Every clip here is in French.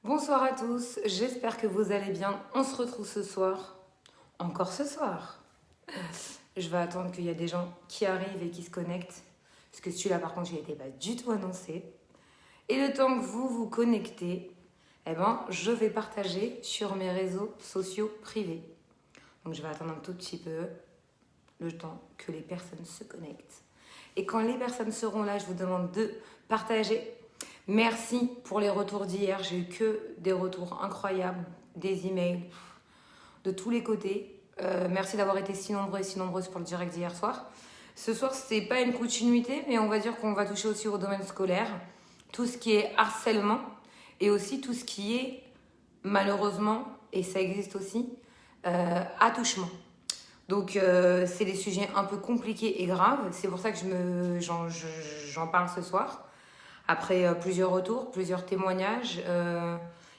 Bonsoir à tous, j'espère que vous allez bien. On se retrouve ce soir, encore ce soir. Je vais attendre qu'il y a des gens qui arrivent et qui se connectent, parce que celui-là par contre il n'était pas du tout annoncé. Et le temps que vous vous connectez, je vais partager sur mes réseaux sociaux privés. Donc je vais attendre un tout petit peu le temps que les personnes se connectent. Et quand les personnes seront là, je vous demande de partager. Merci pour les retours d'hier. J'ai eu que des retours incroyables, des emails de tous les côtés. Merci d'avoir été si nombreux et si nombreuses pour le direct d'hier soir. Ce soir, c'est pas une continuité, mais on va dire qu'on va toucher aussi au domaine scolaire, tout ce qui est harcèlement et aussi tout ce qui est, malheureusement, et ça existe aussi, attouchement. Donc, c'est des sujets un peu compliqués et graves. C'est pour ça que j'en parle ce soir. Après plusieurs retours, plusieurs témoignages,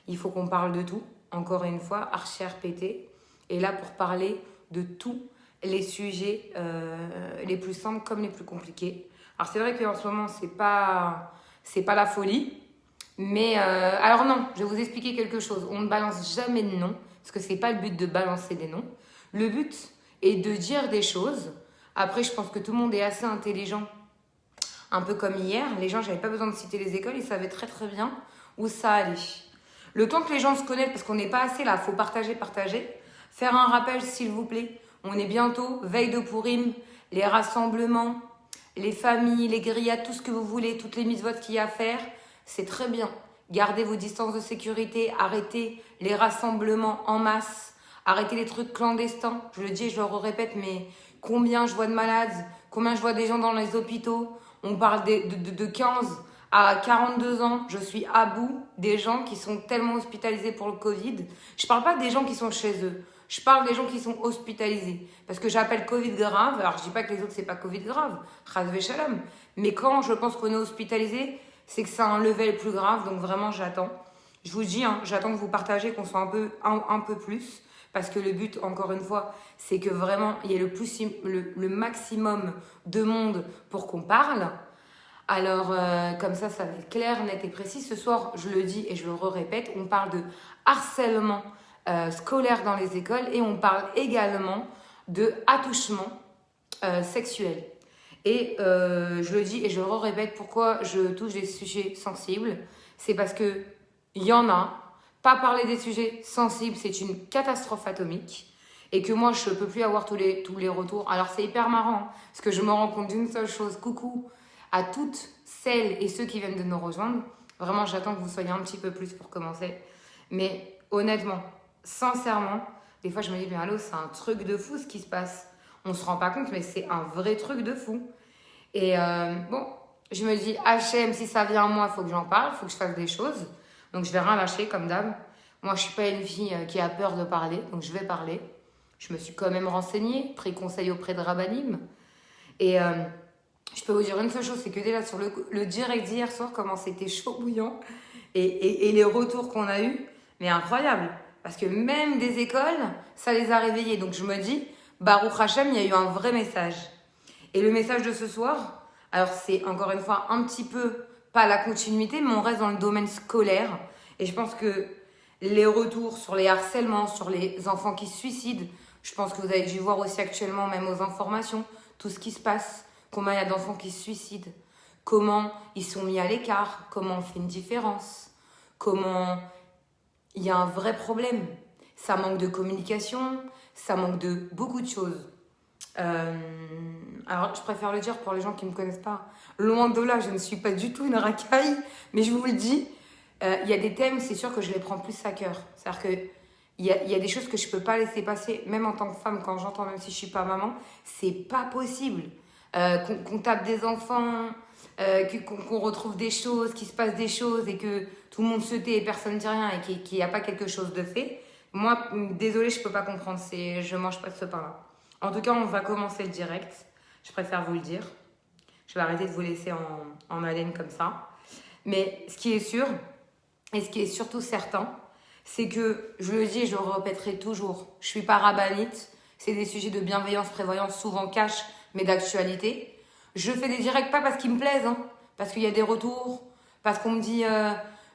il faut qu'on parle de tout. Encore une fois, archi RPT est là pour parler de tous les sujets, les plus simples comme les plus compliqués. Alors c'est vrai qu'en ce moment, c'est pas la folie. Mais alors non, je vais vous expliquer quelque chose. On ne balance jamais de noms, parce que c'est pas le but de balancer des noms. Le but est de dire des choses. Après, je pense que tout le monde est assez intelligent. Un peu comme hier, les gens, j'avais pas besoin de citer les écoles, ils savaient très très bien où ça allait. Le temps que les gens se connaissent, parce qu'on n'est pas assez là, faut partager. Faire un rappel, s'il vous plaît. On est bientôt, veille de Pourim, les rassemblements, les familles, les grillades, tout ce que vous voulez, toutes les mises-votes qu'il y a à faire, c'est très bien. Gardez vos distances de sécurité, arrêtez les rassemblements en masse, arrêtez les trucs clandestins. Je le dis et je le répète, mais combien je vois de malades, combien je vois des gens dans les hôpitaux. On parle de 15 à 42 ans. Je suis à bout des gens qui sont tellement hospitalisés pour le Covid. Je parle pas des gens qui sont chez eux. Je parle des gens qui sont hospitalisés. Parce que j'appelle Covid grave. Alors, je dis pas que les autres, c'est pas Covid grave. Chas shalom. Mais quand je pense qu'on est hospitalisé, c'est que c'est un level plus grave. Donc, vraiment, j'attends. Je vous dis, j'attends que vous partagez, qu'on soit un peu plus. Parce que le but, encore une fois, c'est que vraiment, il y ait le maximum de monde pour qu'on parle. Alors, comme ça va être clair, net et précis. Ce soir, je le dis et je le répète, on parle de harcèlement scolaire dans les écoles et on parle également de attouchement sexuel. Et je le dis et je le répète, pourquoi je touche des sujets sensibles. C'est parce que il y en a. Pas parler des sujets sensibles, c'est une catastrophe atomique. Et que moi, je ne peux plus avoir tous les retours. Alors, c'est hyper marrant, parce que je me rends compte d'une seule chose. Coucou à toutes celles et ceux qui viennent de nous rejoindre. Vraiment, j'attends que vous soyez un petit peu plus pour commencer. Mais honnêtement, sincèrement, des fois, je me dis, mais allô, c'est un truc de fou ce qui se passe. On ne se rend pas compte, mais c'est un vrai truc de fou. Et bon, je me dis, HM, si ça vient à moi, il faut que j'en parle, il faut que je fasse des choses. Donc, je vais rien lâcher, comme d'hab. Moi, je ne suis pas une fille qui a peur de parler, donc je vais parler. Je me suis quand même renseignée, pris conseil auprès de Rabbanim. Et je peux vous dire une seule chose, c'est que déjà sur le direct d'hier soir, comment c'était chaud bouillant. Et les retours qu'on a eus, mais incroyable. Parce que même des écoles, ça les a réveillés. Donc, je me dis, Baruch Hashem, il y a eu un vrai message. Et le message de ce soir, alors c'est encore une fois un petit peu pas la continuité, mais on reste dans le domaine scolaire. Et je pense que les retours sur les harcèlements, sur les enfants qui se suicident, je pense que vous avez dû voir aussi actuellement, même aux informations, tout ce qui se passe, combien il y a d'enfants qui se suicident, comment ils sont mis à l'écart, comment on fait une différence, comment il y a un vrai problème. Ça manque de communication, ça manque de beaucoup de choses. Alors, je préfère le dire pour les gens qui ne me connaissent pas. Loin de là, je ne suis pas du tout une racaille, mais je vous le dis, il y a des thèmes, c'est sûr que je les prends plus à cœur. C'est-à-dire que il y a des choses que je ne peux pas laisser passer, même en tant que femme, quand j'entends, même si je ne suis pas maman, c'est pas possible. Qu'on tape des enfants, qu'on retrouve des choses, qu'il se passe des choses et que tout le monde se tait et personne ne dit rien et qu'il n'y a pas quelque chose de fait. Moi, désolée, je ne peux pas comprendre, je ne mange pas de ce pain-là. En tout cas, on va commencer le direct. Je préfère vous le dire. Je vais arrêter de vous laisser en haleine comme ça. Mais ce qui est sûr, et ce qui est surtout certain, c'est que, je le dis et je le répéterai toujours, je ne suis pas rabbinite. C'est des sujets de bienveillance, prévoyance, souvent cash, mais d'actualité. Je fais des directs pas parce qu'ils me plaisent, parce qu'il y a des retours, parce qu'on me dit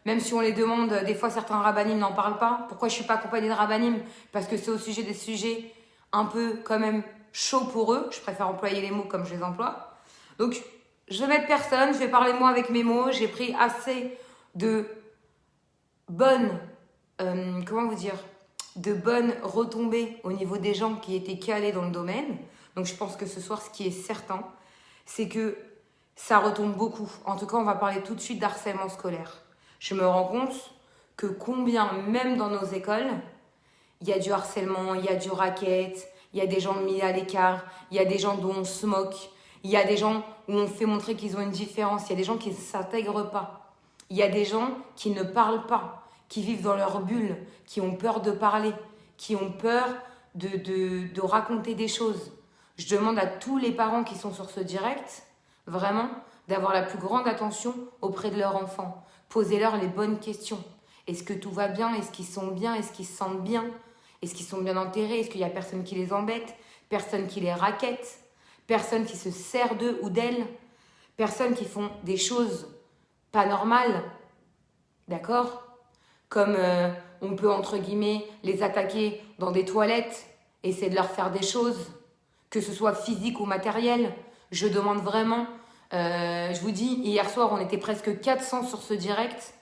Même si on les demande, des fois certains rabbinim n'en parlent pas. Pourquoi je suis pas accompagnée de rabbinim? Parce que c'est au sujet des sujets un peu quand même chauds pour eux. Je préfère employer les mots comme je les emploie. Donc, je vais mettre personne, je vais parler moi avec mes mots. J'ai pris assez de bonnes, comment vous dire, de bonnes retombées au niveau des gens qui étaient calés dans le domaine. Donc, je pense que ce soir, ce qui est certain, c'est que ça retombe beaucoup. En tout cas, on va parler tout de suite d'harcèlement scolaire. Je me rends compte que combien, même dans nos écoles, il y a du harcèlement, il y a du racket, il y a des gens mis à l'écart, il y a des gens dont on se moque, il y a des gens où on fait montrer qu'ils ont une différence, il y a des gens qui ne s'intègrent pas, il y a des gens qui ne parlent pas, qui vivent dans leur bulle, qui ont peur de parler, qui ont peur de raconter des choses. Je demande à tous les parents qui sont sur ce direct, vraiment, d'avoir la plus grande attention auprès de leurs enfants. Posez-leur les bonnes questions. Est-ce que tout va bien? Est-ce qu'ils sont bien? Est-ce qu'ils se sentent bien? Est-ce qu'ils sont bien enterrés? Est-ce qu'il n'y a personne qui les embête? Personne qui les raquette? Personne qui se sert d'eux ou d'elles? Personne qui font des choses pas normales? D'accord? Comme on peut, entre guillemets, les attaquer dans des toilettes, essayer de leur faire des choses, que ce soit physique ou matériel. Je demande vraiment, je vous dis, hier soir, on était presque 400 sur ce direct.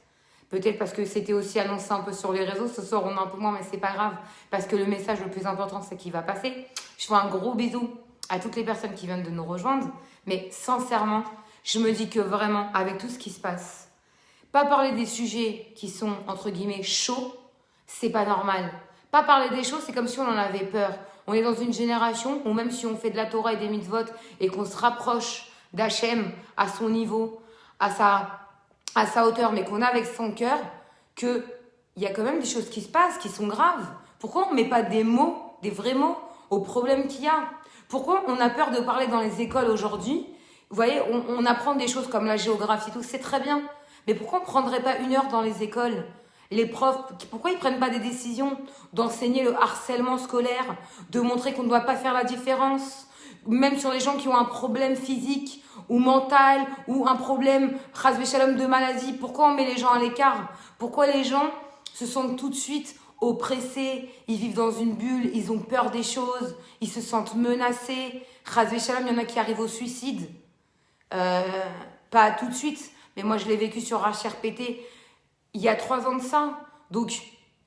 Peut-être parce que c'était aussi annoncé un peu sur les réseaux. Ce soir, on est un peu moins, mais c'est pas grave. Parce que le message le plus important, c'est qu'il va passer. Je fais un gros bisou à toutes les personnes qui viennent de nous rejoindre. Mais sincèrement, je me dis que vraiment, avec tout ce qui se passe, pas parler des sujets qui sont, entre guillemets, chauds, c'est pas normal. Pas parler des choses, c'est comme si on en avait peur. On est dans une génération où même si on fait de la Torah et des mitzvot et qu'on se rapproche d'Hachem à son niveau, à sa hauteur, mais qu'on a avec son cœur, qu'il y a quand même des choses qui se passent, qui sont graves. Pourquoi on ne met pas des mots, des vrais mots, aux problèmes qu'il y a? Pourquoi on a peur de parler dans les écoles aujourd'hui? Vous voyez, on apprend des choses comme la géographie, tout, c'est très bien. Mais pourquoi on ne prendrait pas 1 heure dans les écoles? Les profs, pourquoi ils ne prennent pas des décisions d'enseigner le harcèlement scolaire, de montrer qu'on ne doit pas faire la différence, même sur les gens qui ont un problème physique ou mental ou un problème, chas shalom, de maladie? Pourquoi on met les gens à l'écart? Pourquoi les gens se sentent tout de suite oppressés? Ils vivent dans une bulle, ils ont peur des choses, ils se sentent menacés. Chas shalom, il y en a qui arrivent au suicide. Pas tout de suite, mais moi je l'ai vécu sur HRPT il y a 3 ans de ça. Donc,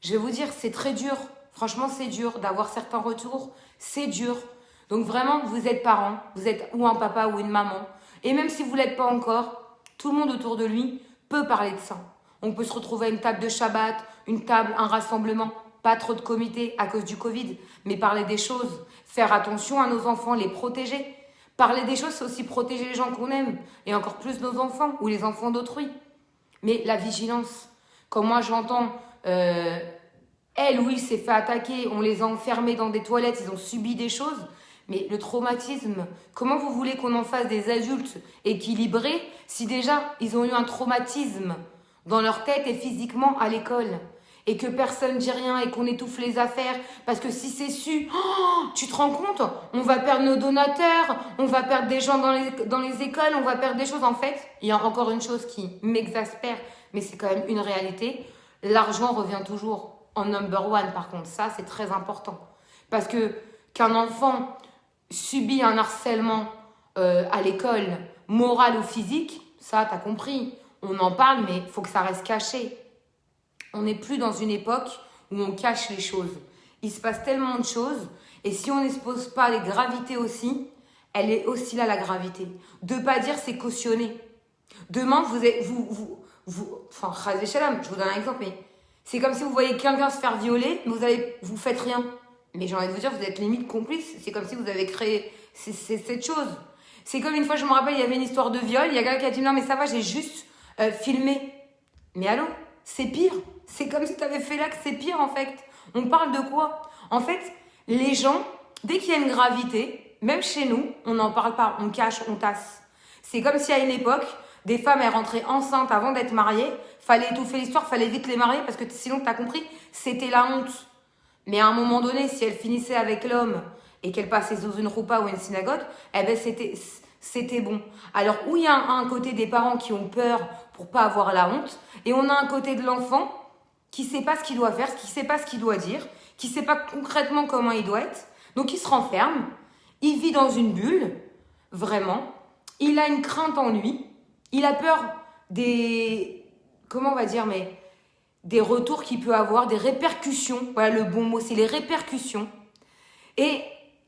je vais vous dire, c'est très dur. Franchement, c'est dur d'avoir certains retours. C'est dur. Donc vraiment, vous êtes parent, vous êtes ou un papa ou une maman. Et même si vous ne l'êtes pas encore, tout le monde autour de lui peut parler de ça. On peut se retrouver à une table de Shabbat, une table, un rassemblement. Pas trop de comités à cause du Covid, mais parler des choses. Faire attention à nos enfants, les protéger. Parler des choses, c'est aussi protéger les gens qu'on aime. Et encore plus nos enfants ou les enfants d'autrui. Mais la vigilance. Quand moi j'entends, elle ou il s'est fait attaquer, on les a enfermés dans des toilettes, ils ont subi des choses. Mais le traumatisme, comment vous voulez qu'on en fasse des adultes équilibrés si déjà ils ont eu un traumatisme dans leur tête et physiquement à l'école? Et que personne ne dit rien et qu'on étouffe les affaires parce que si c'est su, oh, tu te rends compte, on va perdre nos donateurs, on va perdre des gens dans les écoles, on va perdre des choses. En fait, il y a encore une chose qui m'exaspère, mais c'est quand même une réalité. L'argent revient toujours en number one, par contre. Ça, c'est très important. Parce que qu'un enfant subit un harcèlement à l'école, moral ou physique, ça, t'as compris. On en parle, mais il faut que ça reste caché. On n'est plus dans une époque où on cache les choses. Il se passe tellement de choses, et si on n'expose pas les gravités aussi, elle est aussi là, la gravité. De ne pas dire c'est cautionné. Demain, enfin, chas shalom, je vous donne un exemple, mais c'est comme si vous voyez quelqu'un se faire violer, vous faites rien. Mais j'ai envie de vous dire, vous êtes limite complice. C'est comme si vous avez créé cette chose. C'est comme une fois, je me rappelle, il y avait une histoire de viol, il y a quelqu'un qui a dit non mais ça va, j'ai juste filmé. Mais allô, c'est pire. C'est comme si tu avais fait l'acte, c'est pire en fait. On parle de quoi? En fait, les gens, dès qu'il y a une gravité, même chez nous, on n'en parle pas, on cache, on tasse. C'est comme si à une époque, des femmes elles rentraient enceintes avant d'être mariées, fallait étouffer l'histoire, fallait vite les marier parce que sinon, tu as compris, c'était la honte. Mais à un moment donné, si elles finissaient avec l'homme et qu'elles passaient dans une roupa ou une synagogue, eh ben c'était bon. Alors, où il y a un côté des parents qui ont peur pour pas avoir la honte. Et on a un côté de l'enfant qui sait pas ce qu'il doit faire, qui sait pas ce qu'il doit dire, qui sait pas concrètement comment il doit être. Donc il se renferme, il vit dans une bulle, vraiment. Il a une crainte en lui, il a peur des, comment on va dire, mais des retours qu'il peut avoir, des répercussions. Voilà le bon mot, c'est les répercussions. Et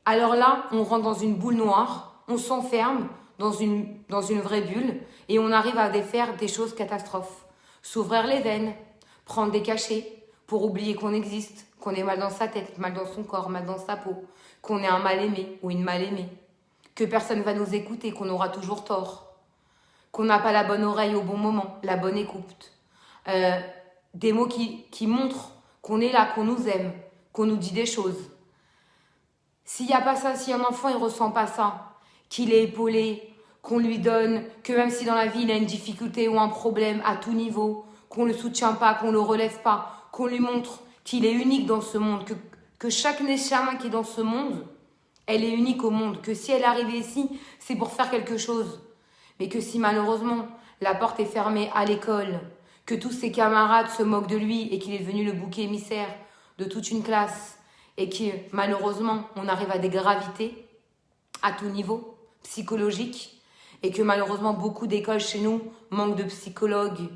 alors là, on rentre dans une boule noire, on s'enferme dans une vraie bulle et on arrive à faire des choses catastrophes. S'ouvrir les veines, prendre des cachets pour oublier qu'on existe, qu'on est mal dans sa tête, mal dans son corps, mal dans sa peau, qu'on est un mal-aimé ou une mal-aimée, que personne ne va nous écouter, qu'on aura toujours tort, qu'on n'a pas la bonne oreille au bon moment, la bonne écoute. Des mots qui montrent qu'on est là, qu'on nous aime, qu'on nous dit des choses. S'il n'y a pas ça, si un enfant il ressent pas ça, qu'il est épaulé, qu'on lui donne, que même si dans la vie il a une difficulté ou un problème à tout niveau, qu'on ne le soutient pas, qu'on ne le relève pas, qu'on lui montre qu'il est unique dans ce monde, que chaque neshama qui est dans ce monde, elle est unique au monde, que si elle est arrivée ici, c'est pour faire quelque chose. Mais que si malheureusement la porte est fermée à l'école, que tous ses camarades se moquent de lui et qu'il est devenu le bouc émissaire de toute une classe et que malheureusement on arrive à des gravités à tout niveau, psychologique, et que malheureusement beaucoup d'écoles chez nous manquent de psychologues,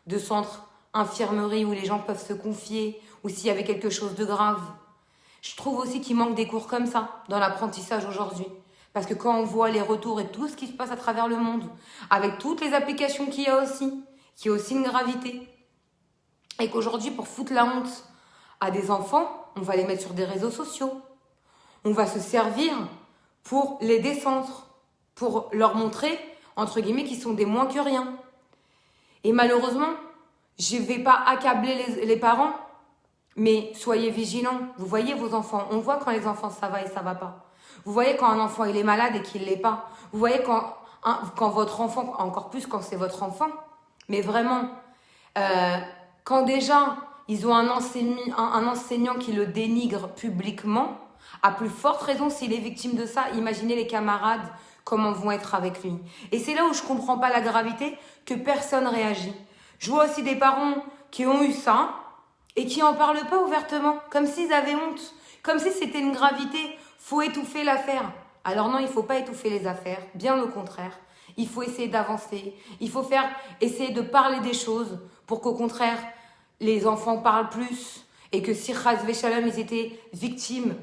de centres infirmeries où les gens peuvent se confier, ou s'il y avait quelque chose de grave. Je trouve aussi qu'il manque des cours comme ça dans l'apprentissage aujourd'hui. Parce que quand on voit les retours et tout ce qui se passe à travers le monde, avec toutes les applications qu'il y a aussi une gravité, et qu'aujourd'hui, pour foutre la honte à des enfants, on va les mettre sur des réseaux sociaux. On va se servir pour les descendre, pour leur montrer, entre guillemets, qu'ils sont des moins que rien. Et malheureusement, je ne vais pas accabler les parents, mais soyez vigilants. Vous voyez vos enfants. On voit quand les enfants ça va et ça va pas. Vous voyez quand un enfant il est malade et qu'il ne l'est pas. Vous voyez quand votre enfant, encore plus quand c'est votre enfant. Mais vraiment, quand déjà ils ont un enseignant qui le dénigre publiquement, à plus forte raison s'il est victime de ça, imaginez les camarades comment vont être avec lui. Et c'est là où je ne comprends pas la gravité, que personne réagit. Je vois aussi des parents qui ont eu ça et qui n'en parlent pas ouvertement, comme s'ils avaient honte, comme si c'était une gravité. Faut étouffer l'affaire. Alors non, il ne faut pas étouffer les affaires, bien au contraire. Il faut essayer d'avancer, il faut essayer de parler des choses pour qu'au contraire, les enfants parlent plus et que si Chas Veshalom, ils étaient victimes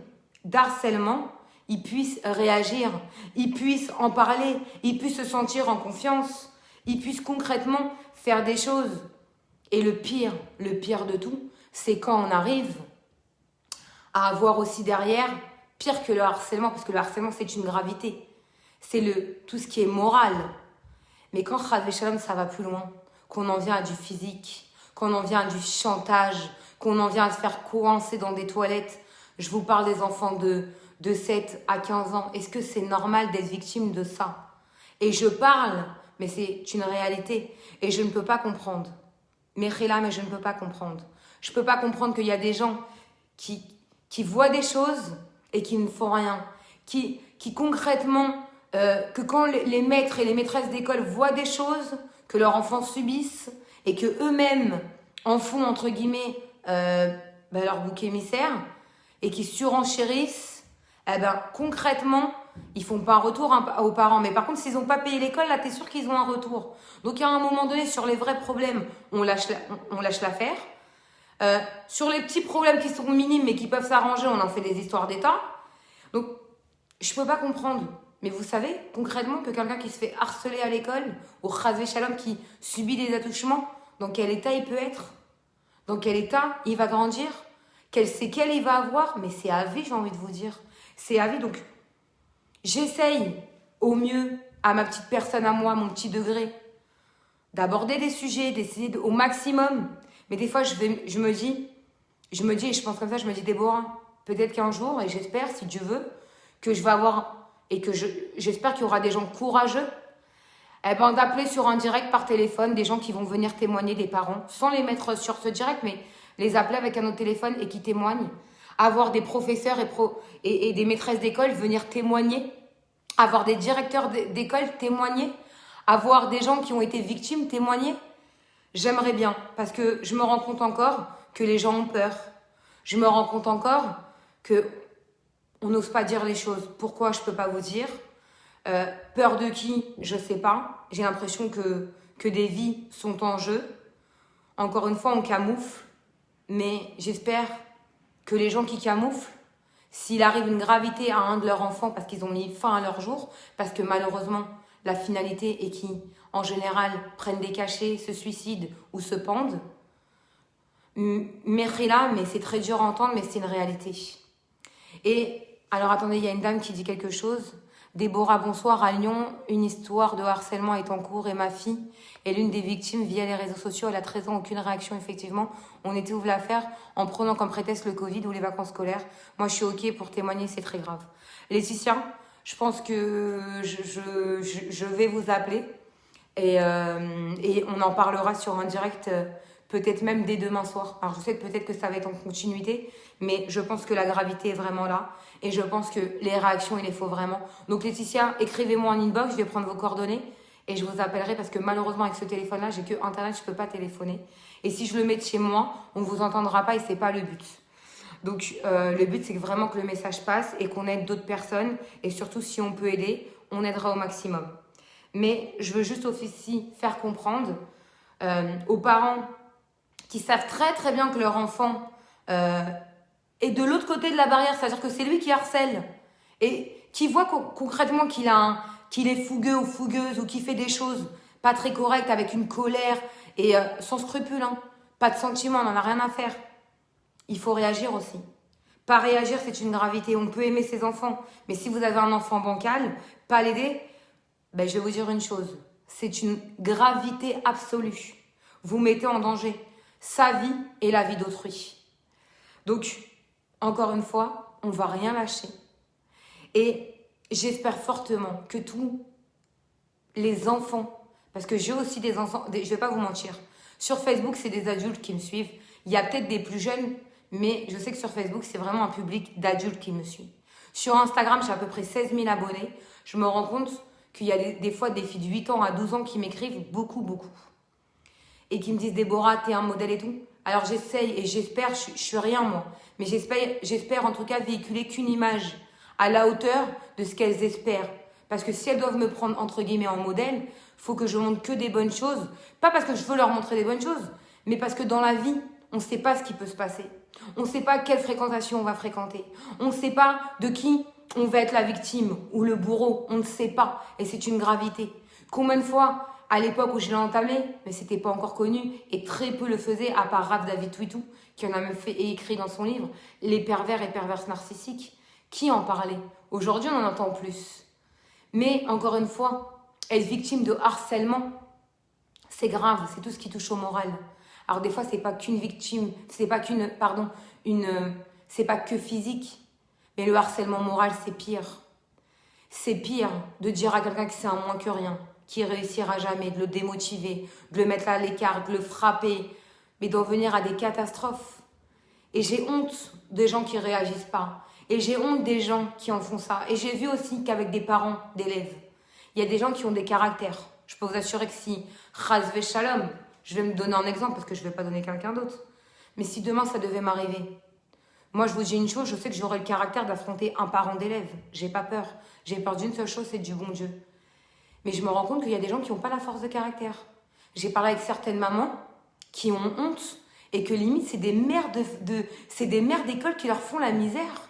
d'harcèlement, ils puissent réagir, ils puissent en parler, ils puissent se sentir en confiance, ils puissent concrètement faire des choses. Et le pire de tout, c'est quand on arrive à avoir aussi derrière, pire que le harcèlement, parce que le harcèlement c'est une gravité, c'est tout ce qui est moral. Mais quand Chas Veshalom ça va plus loin, qu'on en vient à du physique, qu'on en vient à du chantage, qu'on en vient à se faire coincer dans des toilettes, je vous parle des enfants de 7 à 15 ans, est-ce que c'est normal d'être victime de ça? Et je parle, mais c'est une réalité, et je ne peux pas comprendre. Mais je ne peux pas comprendre. Je ne peux pas comprendre qu'il y a des gens qui voient des choses et qui ne font rien, qui concrètement, que quand les maîtres et les maîtresses d'école voient des choses que leurs enfants subissent et que eux-mêmes en font, entre guillemets, leur bouc émissaire et qui surenchérissent, concrètement, ils font pas un retour aux parents. Mais par contre, s'ils n'ont pas payé l'école, là, t'es sûr qu'ils ont un retour. Donc, à un moment donné, sur les vrais problèmes, on lâche l'affaire. Sur les petits problèmes qui sont minimes mais qui peuvent s'arranger, on en fait des histoires d'État. Donc, je peux pas comprendre. Mais vous savez, concrètement, que quelqu'un qui se fait harceler à l'école, ou Chas Veshalom qui subit des attouchements, dans quel état il peut être? Dans quel état il va grandir? Quelles séquelles il va avoir? Mais c'est à vie, j'ai envie de vous dire. C'est à vie, donc j'essaye au mieux, à ma petite personne, à moi, mon petit degré, d'aborder des sujets, d'essayer au maximum. Mais des fois, je me dis, et je pense comme ça, je me dis, Déborah, peut-être qu'un jour, et j'espère, si Dieu veut, que je vais avoir, et que j'espère qu'il y aura des gens courageux, d'appeler sur un direct par téléphone, des gens qui vont venir témoigner, des parents, sans les mettre sur ce direct, mais les appeler avec un autre téléphone et qui témoignent, avoir des professeurs et des maîtresses d'école venir témoigner, avoir des directeurs d'école témoigner, avoir des gens qui ont été victimes témoigner, J'aimerais bien, parce que je me rends compte encore que les gens ont peur. Je me rends compte encore que on n'ose pas dire les choses. Pourquoi je peux pas vous dire? Peur de qui? Je sais pas. J'ai l'impression que des vies sont en jeu. Encore une fois, on camoufle. Mais j'espère que les gens qui camouflent, s'il arrive une gravité à un de leurs enfants parce qu'ils ont mis fin à leur jour, parce que malheureusement, la finalité est qu'ils, en général, prennent des cachets, se suicident ou se pendent, Merila, mais c'est très dur à entendre, mais c'est une réalité. Et alors attendez, il y a une dame qui dit quelque chose. Déborah, bonsoir. À Lyon, une histoire de harcèlement est en cours et ma fille est l'une des victimes via les réseaux sociaux. Elle a 13 ans, aucune réaction effectivement. On était ouvert l'affaire en prenant comme prétexte le Covid ou les vacances scolaires. Moi, je suis OK pour témoigner, c'est très grave. Laetitia, je pense que je vais vous appeler et on en parlera sur un direct peut-être même dès demain soir. Alors je sais que peut-être que ça va être en continuité, mais je pense que la gravité est vraiment là. Et je pense que les réactions, il les faut vraiment. Donc Laetitia, écrivez-moi en inbox, je vais prendre vos coordonnées et je vous appellerai parce que malheureusement avec ce téléphone-là, j'ai que Internet, je peux pas téléphoner. Et si je le mets de chez moi, on vous entendra pas et c'est pas le but. Donc le but, c'est vraiment que le message passe et qu'on aide d'autres personnes. Et surtout, si on peut aider, on aidera au maximum. Mais je veux juste aussi faire comprendre aux parents qui savent très très bien que leur enfant est de l'autre côté de la barrière, c'est-à-dire que c'est lui qui harcèle et qui voit concrètement qu'il est fougueux ou fougueuse ou qui fait des choses pas très correctes avec une colère et sans scrupule, hein. Pas de sentiments, on n'en a rien à faire. Il faut réagir aussi. Pas réagir, c'est une gravité. On peut aimer ses enfants, mais si vous avez un enfant bancal, pas l'aider, ben, je vais vous dire une chose, c'est une gravité absolue. Vous mettez en danger sa vie et la vie d'autrui. Donc, encore une fois, on ne va rien lâcher. Et j'espère fortement que tous les enfants, parce que j'ai aussi des enfants, je ne vais pas vous mentir, sur Facebook, c'est des adultes qui me suivent. Il y a peut-être des plus jeunes, mais je sais que sur Facebook, c'est vraiment un public d'adultes qui me suit. Sur Instagram, j'ai à peu près 16 000 abonnés. Je me rends compte qu'il y a des fois des filles de 8 ans à 12 ans qui m'écrivent beaucoup, beaucoup. Et qui me disent, Déborah, t'es un modèle et tout. Alors j'essaye et j'espère, je suis rien moi, mais j'espère en tout cas véhiculer qu'une image à la hauteur de ce qu'elles espèrent. Parce que si elles doivent me prendre entre guillemets en modèle, faut que je montre que des bonnes choses. Pas parce que je veux leur montrer des bonnes choses, mais parce que dans la vie, on ne sait pas ce qui peut se passer. On ne sait pas quelle fréquentation on va fréquenter. On ne sait pas de qui on va être la victime ou le bourreau. On ne sait pas. Et c'est une gravité. Combien de fois, à l'époque où je l'ai entamé, mais c'était pas encore connu, et très peu le faisaient, à part Raph David Twitou, qui en a même fait et écrit dans son livre, Les pervers et perverses narcissiques. Qui en parlait? Aujourd'hui, on en entend plus. Mais, encore une fois, être victime de harcèlement, c'est grave, c'est tout ce qui touche au moral. Alors des fois, c'est pas qu'une victime, c'est pas que physique, mais le harcèlement moral, c'est pire. C'est pire de dire à quelqu'un que c'est un moins que rien, qui réussira jamais, de le démotiver, de le mettre à l'écart, de le frapper, mais d'en venir à des catastrophes. Et j'ai honte des gens qui réagissent pas. Et j'ai honte des gens qui en font ça. Et j'ai vu aussi qu'avec des parents d'élèves, il y a des gens qui ont des caractères. Je peux vous assurer que si, Chazvé Shalom, je vais me donner un exemple parce que je ne vais pas donner quelqu'un d'autre. Mais si demain ça devait m'arriver, moi je vous dis une chose, je sais que j'aurai le caractère d'affronter un parent d'élève. J'ai pas peur. J'ai peur d'une seule chose, c'est du bon Dieu. Mais je me rends compte qu'il y a des gens qui n'ont pas la force de caractère. J'ai parlé avec certaines mamans qui ont honte et que limite c'est des mères c'est des mères d'école qui leur font la misère.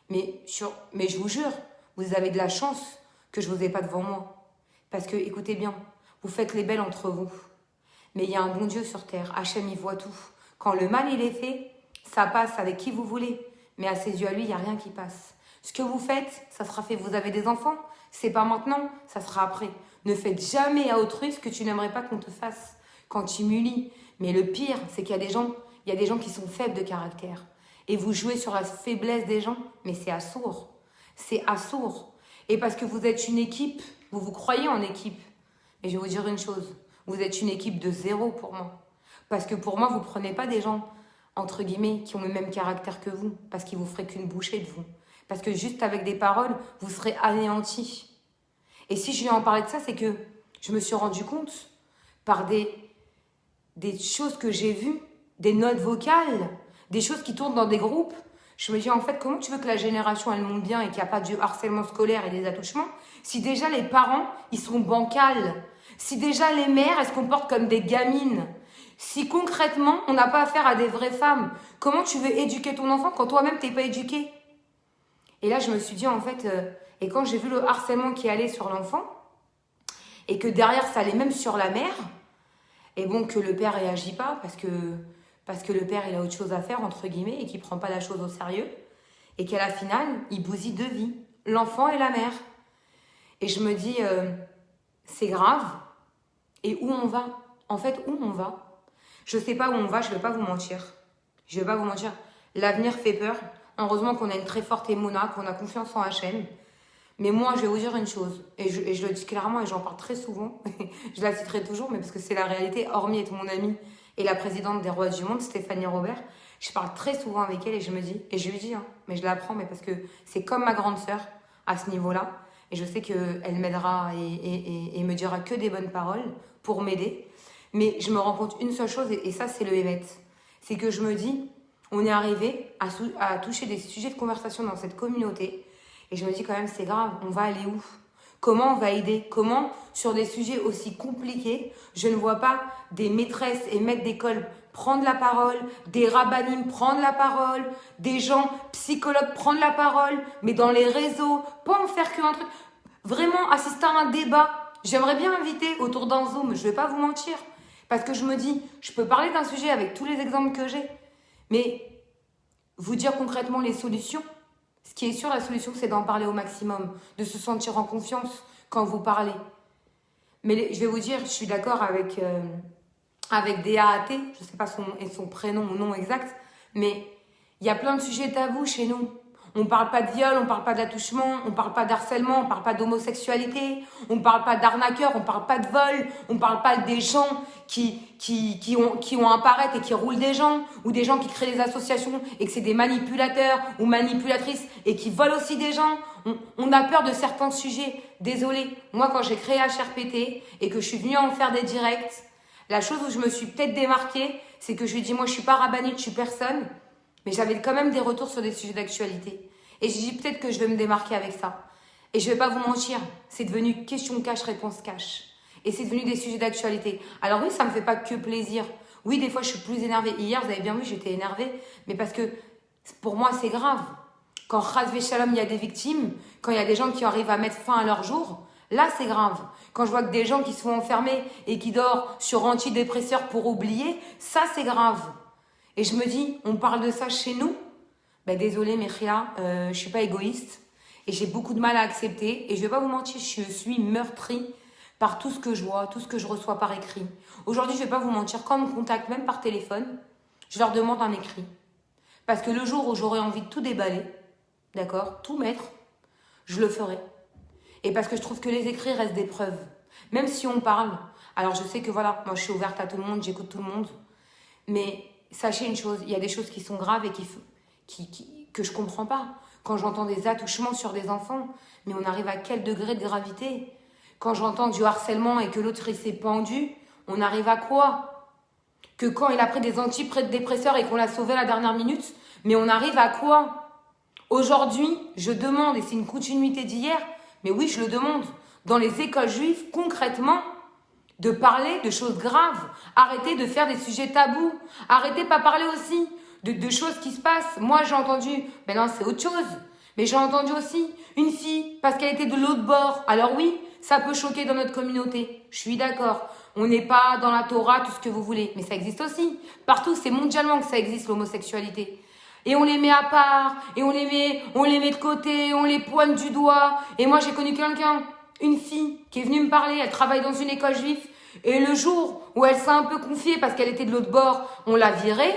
Mais je vous jure, vous avez de la chance que je vous ai pas devant moi. Parce que, écoutez bien, vous faites les belles entre vous. Mais il y a un bon Dieu sur terre. Hachem, il voit tout. Quand le mal, il est fait, ça passe avec qui vous voulez. Mais à ses yeux, à lui, il n'y a rien qui passe. Ce que vous faites, ça sera fait. Vous avez des enfants, c'est pas maintenant, ça sera après. Ne faites jamais à autrui ce que tu n'aimerais pas qu'on te fasse. Quand tu m'humilies. Mais le pire, c'est qu'il y a des gens qui sont faibles de caractère. Et vous jouez sur la faiblesse des gens, mais c'est assourd. C'est assourd. Et parce que vous êtes une équipe, vous vous croyez en équipe. Et je vais vous dire une chose, vous êtes une équipe de 0 pour moi. Parce que pour moi, vous ne prenez pas des gens, entre guillemets, qui ont le même caractère que vous, parce qu'ils vous feraient qu'une bouchée de vous. Parce que juste avec des paroles, vous serez anéantis. Et si je viens en parler de ça, c'est que je me suis rendu compte par des des choses que j'ai vues, des notes vocales, des choses qui tournent dans des groupes. Je me dis, en fait, comment tu veux que la génération, elle monte bien et qu'il n'y a pas de harcèlement scolaire et des attouchements, si déjà les parents, ils sont bancals, si déjà les mères, elles se comportent comme des gamines, si concrètement, on n'a pas affaire à des vraies femmes, comment tu veux éduquer ton enfant quand toi-même, t'es pas éduqué? Et là, je me suis dit, en fait, et quand j'ai vu le harcèlement qui allait sur l'enfant, et que derrière, ça allait même sur la mère, et bon, que le père réagit pas parce que le père, il a autre chose à faire, entre guillemets, et qu'il prend pas la chose au sérieux, et qu'à la finale, il bousille deux vies, l'enfant et la mère. Et je me dis, c'est grave. Et où on va? En fait, où on va? Je sais pas où on va, je vais pas vous mentir. Je vais pas vous mentir. L'avenir fait peur. Heureusement qu'on a une très forte émouna, qu'on a confiance en HM. Mais moi, je vais vous dire une chose, et je le dis clairement, et j'en parle très souvent, je la citerai toujours, mais parce que c'est la réalité, hormis être mon amie et la présidente des Rois du Monde, Stéphanie Robert, je parle très souvent avec elle et je me dis, et je lui dis, hein, mais je l'apprends, mais parce que c'est comme ma grande sœur à ce niveau-là, et je sais qu'elle m'aidera et me dira que des bonnes paroles pour m'aider. Mais je me rends compte une seule chose, et ça c'est le Hémet, c'est que je me dis, on est arrivé à toucher des sujets de conversation dans cette communauté, et je me dis quand même, c'est grave, on va aller où? Comment on va aider? Comment, sur des sujets aussi compliqués, je ne vois pas des maîtresses et maîtres d'école prendre la parole, des rabbinim prendre la parole, des gens, psychologues prendre la parole, mais dans les réseaux, pas en faire qu'un truc. Vraiment assister à un débat. J'aimerais bien inviter autour d'un Zoom, je ne vais pas vous mentir, parce que je me dis, je peux parler d'un sujet avec tous les exemples que j'ai, mais vous dire concrètement les solutions. Ce qui est sûr, la solution, c'est d'en parler au maximum, de se sentir en confiance quand vous parlez. Mais je vais vous dire, je suis d'accord avec DAAT, je ne sais pas son prénom ou nom exact, mais il y a plein de sujets tabous chez nous. On ne parle pas de viol, on ne parle pas d'attouchement, on ne parle pas d'harcèlement, on ne parle pas d'homosexualité, on ne parle pas d'arnaqueurs, on ne parle pas de vol, on ne parle pas des gens qui ont un paraître et qui roulent des gens, ou des gens qui créent des associations et que c'est des manipulateurs ou manipulatrices et qui volent aussi des gens. On a peur de certains sujets. Désolée, moi quand j'ai créé HRPT et que je suis venue en faire des directs, la chose où je me suis peut-être démarquée, c'est que je lui ai dit, moi je suis pas rabbinite, je suis personne, mais j'avais quand même des retours sur des sujets d'actualité. Et j'ai dit peut-être que je vais me démarquer avec ça. Et je vais pas vous mentir, c'est devenu question cash, réponse cash. Et c'est devenu des sujets d'actualité. Alors oui, ça me fait pas que plaisir. Oui, des fois je suis plus énervée. Hier, vous avez bien vu, j'étais énervée, mais parce que pour moi c'est grave. Quand Chas Shalom, il y a des victimes, quand il y a des gens qui arrivent à mettre fin à leur jour, là c'est grave. Quand je vois que des gens qui se font enfermer et qui dorment sur antidépresseurs pour oublier, ça c'est grave. Et je me dis, on parle de ça chez nous. Ben désolée, Mechia, je suis pas égoïste et j'ai beaucoup de mal à accepter. Et je vais pas vous mentir, je suis meurtrie par tout ce que je vois, tout ce que je reçois par écrit. Aujourd'hui, je vais pas vous mentir, quand on me contacte, même par téléphone, je leur demande un écrit. Parce que le jour où j'aurai envie de tout déballer, d'accord, tout mettre, je le ferai. Et parce que je trouve que les écrits restent des preuves. Même si on parle, alors je sais que voilà, moi je suis ouverte à tout le monde, j'écoute tout le monde, mais sachez une chose, il y a des choses qui sont graves et que je comprends pas. Quand j'entends des attouchements sur des enfants, mais on arrive à quel degré de gravité? Quand j'entends du harcèlement et que l'autre il s'est pendu, on arrive à quoi? Que quand il a pris des antidépresseurs et qu'on l'a sauvé à la dernière minute, mais on arrive à quoi? Aujourd'hui, je demande, et c'est une continuité d'hier, mais oui, je le demande, dans les écoles juives, concrètement, de parler de choses graves. Arrêtez de faire des sujets tabous. Arrêtez de pas parler aussi de choses qui se passent. Moi, j'ai entendu, ben non, c'est autre chose. Mais j'ai entendu aussi une fille, parce qu'elle était de l'autre bord. Alors oui, ça peut choquer dans notre communauté. Je suis d'accord. On n'est pas dans la Torah, tout ce que vous voulez. Mais ça existe aussi. Partout, c'est mondialement que ça existe, l'homosexualité. Et on les met à part, et on les met de côté, on les pointe du doigt. Et moi, j'ai connu quelqu'un, une fille, qui est venue me parler, elle travaille dans une école juive, et le jour où elle s'est un peu confiée parce qu'elle était de l'autre bord, on l'a virée.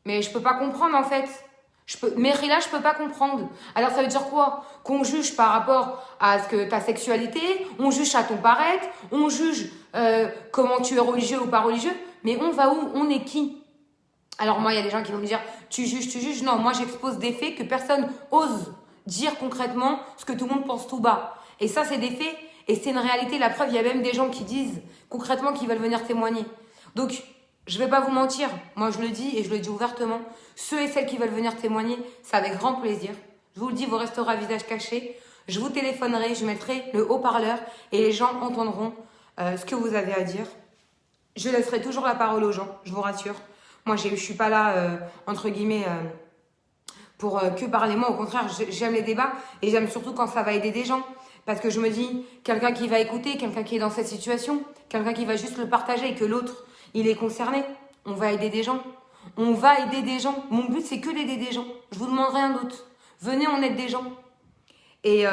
Mais je peux pas comprendre, en fait. Mérila, je peux pas comprendre. Alors, ça veut dire quoi? Qu'on juge par rapport à ta sexualité, on juge à ton paraître, on juge comment tu es religieux ou pas religieux, mais on va où? On est qui? Alors moi, il y a des gens qui vont me dire, tu juges. Non, moi, j'expose des faits que personne ose dire concrètement ce que tout le monde pense tout bas. Et ça, c'est des faits et c'est une réalité. La preuve, il y a même des gens qui disent concrètement qu'ils veulent venir témoigner. Donc, Je vais pas vous mentir, moi je le dis et je le dis ouvertement. Ceux et celles qui veulent venir témoigner, c'est avec grand plaisir. Je vous le dis, vous resterez à visage caché. Je vous téléphonerai, je mettrai le haut-parleur et les gens entendront ce que vous avez à dire. Je laisserai toujours la parole aux gens, je vous rassure. Moi, je suis pas là, entre guillemets, pour que parler. Moi, au contraire, j'aime les débats et j'aime surtout quand ça va aider des gens. Parce que je me dis, quelqu'un qui va écouter, quelqu'un qui est dans cette situation, quelqu'un qui va juste le partager et que l'autre, il est concerné, on va aider des gens. On va aider des gens. Mon but, c'est que d'aider des gens. Je vous demande rien d'autre. Venez, on aide des gens. Et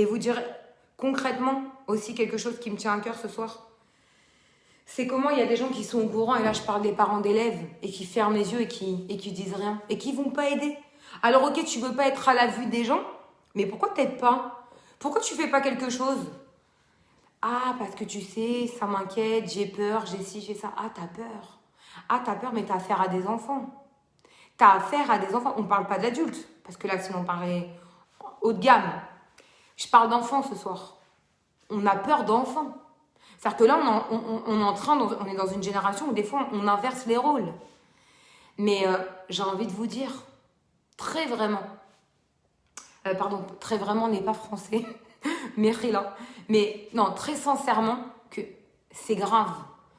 vous dire concrètement aussi quelque chose qui me tient à cœur ce soir. C'est comment il y a des gens qui sont au courant, et là je parle des parents d'élèves, et qui ferment les yeux et qui disent rien, et qui vont pas aider. Alors ok, tu veux pas être à la vue des gens, mais pourquoi t'aides pas? Pourquoi tu fais pas quelque chose? Ah, parce que tu sais, ça m'inquiète, j'ai peur, j'ai ci, j'ai ça. Ah, t'as peur. Ah, t'as peur, mais t'as affaire à des enfants. T'as affaire à des enfants. On parle pas d'adultes, parce que là, sinon on parlait haut de gamme. Je parle d'enfants ce soir. On a peur d'enfants. C'est-à-dire que là, on est dans une génération où des fois, on inverse les rôles. Mais j'ai envie de vous dire, très vraiment, très vraiment n'est pas français, Merila. Mais non, très sincèrement, que c'est grave.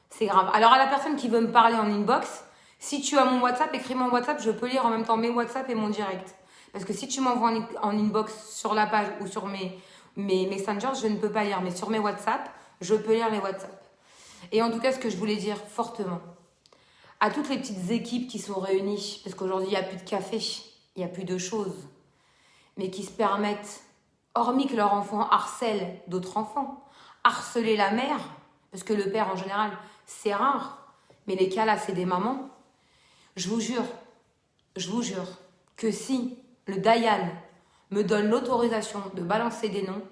C'est grave. Alors à la personne qui veut me parler en inbox, si tu as mon WhatsApp, écris-moi en WhatsApp, je peux lire en même temps mes WhatsApp et mon direct. Parce que si tu m'envoies en inbox sur la page ou sur mes messengers, je ne peux pas lire. Mais sur mes WhatsApp, je peux lire les WhatsApp. Et en tout cas, ce que je voulais dire fortement, à toutes les petites équipes qui sont réunies, parce qu'aujourd'hui, il n'y a plus de café, il n'y a plus de choses, mais qui se permettent, hormis que leur enfant harcèle d'autres enfants, harceler la mère, parce que le père, en général, c'est rare, mais les cas là, c'est des mamans. Je vous jure que si le Dayan me donne l'autorisation de balancer des noms,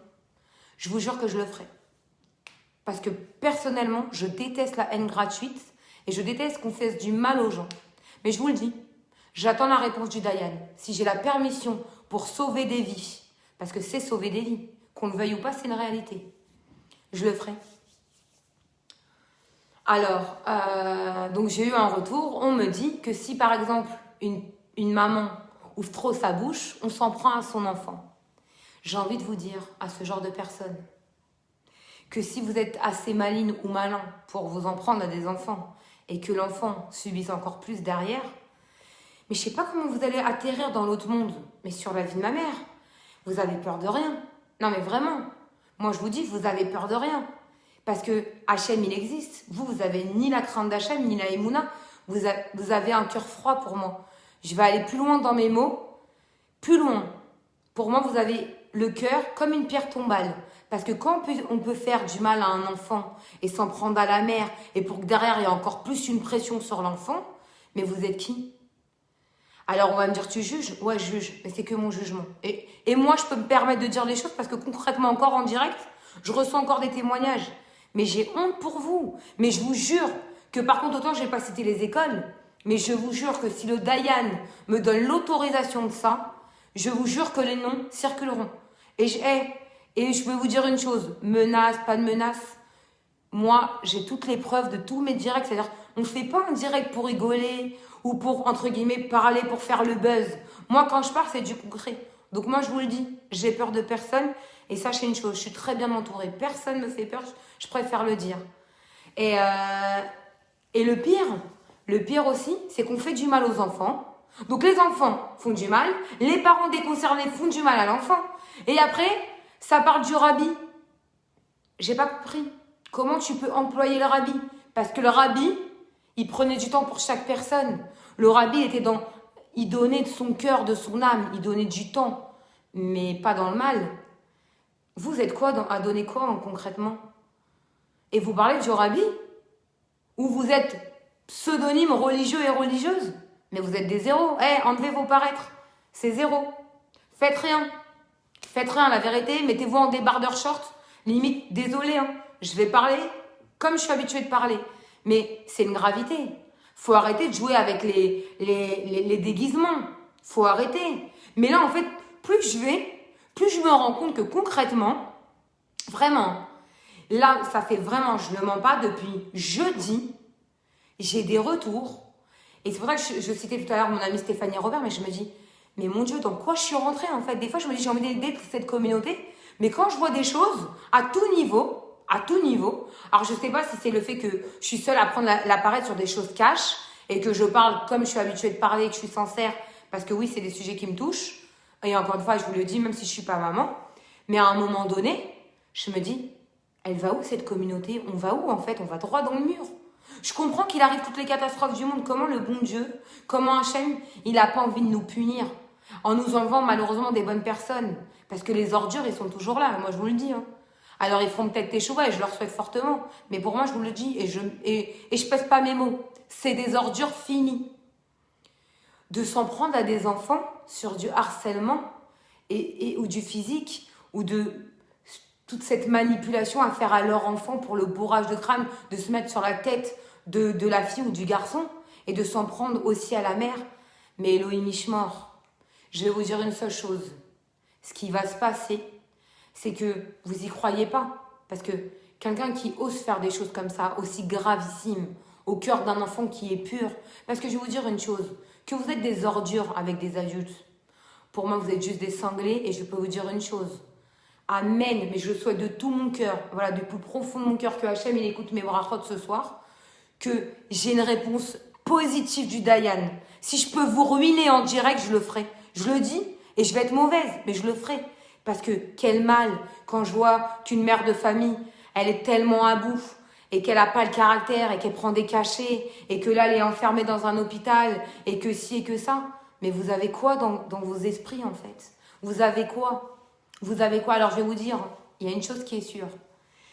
je vous jure que je le ferai. Parce que personnellement, je déteste la haine gratuite et je déteste qu'on fasse du mal aux gens. Mais je vous le dis, j'attends la réponse du Dayan. Si j'ai la permission pour sauver des vies, parce que c'est sauver des vies, qu'on le veuille ou pas, c'est une réalité, je le ferai. Alors, donc j'ai eu un retour, on me dit que si par exemple une maman ouvre trop sa bouche, on s'en prend à son enfant. J'ai envie de vous dire à ce genre de personnes que si vous êtes assez maligne ou malin pour vous en prendre à des enfants et que l'enfant subisse encore plus derrière, mais je sais pas comment vous allez atterrir dans l'autre monde, mais sur la vie de ma mère, vous avez peur de rien. Non mais vraiment, moi je vous dis, vous avez peur de rien. Parce que Hachem, il existe. Vous avez ni la crainte d'Hachem, ni la Emouna. Vous avez un cœur froid pour moi. Je vais aller plus loin dans mes mots. Plus loin. Pour moi, vous avez le cœur comme une pierre tombale. Parce que quand on peut faire du mal à un enfant et s'en prendre à la mère, et pour que derrière, il y ait encore plus une pression sur l'enfant, mais vous êtes qui? Alors, on va me dire, tu juges? Ouais, je juge. Mais c'est que mon jugement. Et moi, je peux me permettre de dire des choses parce que concrètement, encore en direct, je reçois encore des témoignages. Mais j'ai honte pour vous. Mais je vous jure que par contre, autant je n'ai pas cité les écoles, mais je vous jure que si le Dayan me donne l'autorisation de ça, je vous jure que les noms circuleront. Et je peux vous dire une chose, menace, pas de menace, moi, j'ai toutes les preuves de tous mes directs. C'est-à-dire, on ne fait pas un direct pour rigoler ou pour, entre guillemets, parler, pour faire le buzz. Moi, quand je parle, c'est du concret. Donc moi, je vous le dis, j'ai peur de personne. Et sachez une chose, je suis très bien entourée. Personne ne me fait peur, je préfère le dire. Et le pire aussi, c'est qu'on fait du mal aux enfants. Donc les enfants font du mal, les parents déconcernés font du mal à l'enfant. Et après, ça parle du rabbi. J'ai pas compris. Comment tu peux employer le rabbi? Parce que le rabbi, il prenait du temps pour chaque personne. Le rabbi il donnait de son cœur, de son âme, il donnait du temps, mais pas dans le mal. Vous êtes quoi à donner quoi concrètement? Et vous parlez du rabbi? Ou vous êtes pseudonyme religieux et religieuse? Mais vous êtes des zéros. Enlevez vos paraîtres. C'est zéro. Faites rien. Faites rien, la vérité. Mettez-vous en débardeur short. Limite, désolé, hein. Je vais parler comme je suis habituée de parler. Mais c'est une gravité. Faut arrêter de jouer avec les déguisements. Faut arrêter. Mais là, en fait, plus je me rends compte que concrètement, vraiment, là, ça fait vraiment, je ne mens pas, depuis jeudi, j'ai des retours. Et c'est pour ça que je citais tout à l'heure mon amie Stéphanie Robert, mais je me dis, mais mon Dieu, dans quoi je suis rentrée en fait? Des fois, je me dis, j'ai envie d'aider cette communauté, mais quand je vois des choses à tout niveau, alors je sais pas si c'est le fait que je suis seule à prendre la parole sur des choses cash et que je parle comme je suis habituée de parler et que je suis sincère, parce que oui, c'est des sujets qui me touchent. Et encore une fois, je vous le dis, même si je suis pas maman, mais à un moment donné, je me dis, elle va où cette communauté? On va où en fait? On va droit dans le mur. Je comprends qu'il arrive toutes les catastrophes du monde. Comment le bon Dieu, comment Hachem, il n'a pas envie de nous punir en nous enlevant malheureusement des bonnes personnes. Parce que les ordures, ils sont toujours là. Moi, je vous le dis. Hein. Alors, ils feront peut-être échouer et je leur souhaite fortement. Mais pour moi, je vous le dis et je pèse pas mes mots. C'est des ordures finies. De s'en prendre à des enfants sur du harcèlement ou du physique ou de toute cette manipulation à faire à leur enfant pour le bourrage de crâne, de se mettre sur la tête de la fille ou du garçon et de s'en prendre aussi à la mère. Mais Elohim Ishmor, je vais vous dire une seule chose. Ce qui va se passer, c'est que vous y croyez pas. Parce que quelqu'un qui ose faire des choses comme ça, aussi gravissimes, au cœur d'un enfant qui est pur. Parce que je vais vous dire une chose, que vous êtes des ordures avec des adultes. Pour moi, vous êtes juste des cinglés et je peux vous dire une chose. Amen, mais je le souhaite de tout mon cœur, voilà, du plus profond de mon cœur que Hachem, il écoute mes brachot ce soir, que j'ai une réponse positive du Dayan. Si je peux vous ruiner en direct, je le ferai. Je le dis et je vais être mauvaise, mais je le ferai. Parce que quel mal quand je vois qu'une mère de famille, elle est tellement à bout et qu'elle n'a pas le caractère et qu'elle prend des cachets et que là, elle est enfermée dans un hôpital et que ci et que ça. Mais vous avez quoi dans vos esprits en fait? Vous avez quoi? Vous avez quoi? Alors je vais vous dire, il y a une chose qui est sûre.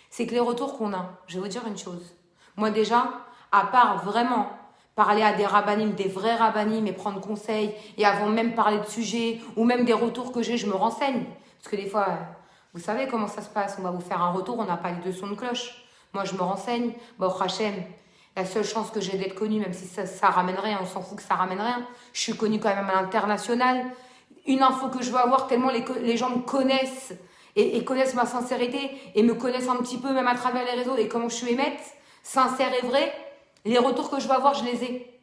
C'est que les retours qu'on a, je vais vous dire une chose. Moi déjà, à part vraiment parler à des rabbinim, des vrais rabbinim et prendre conseil, et avant même parler de sujets, ou même des retours que j'ai, je me renseigne. Parce que des fois, vous savez comment ça se passe, on va vous faire un retour, on n'a pas les deux sons de cloche. Moi je me renseigne, au Hachem, la seule chance que j'ai d'être connue, même si ça ramène rien, on s'en fout que ça ramène rien, je suis connue quand même à l'international. Une info que je veux avoir, tellement les gens me connaissent et connaissent ma sincérité et me connaissent un petit peu même à travers les réseaux et comment je suis émette, sincère et vrai, les retours que je veux avoir, je les ai.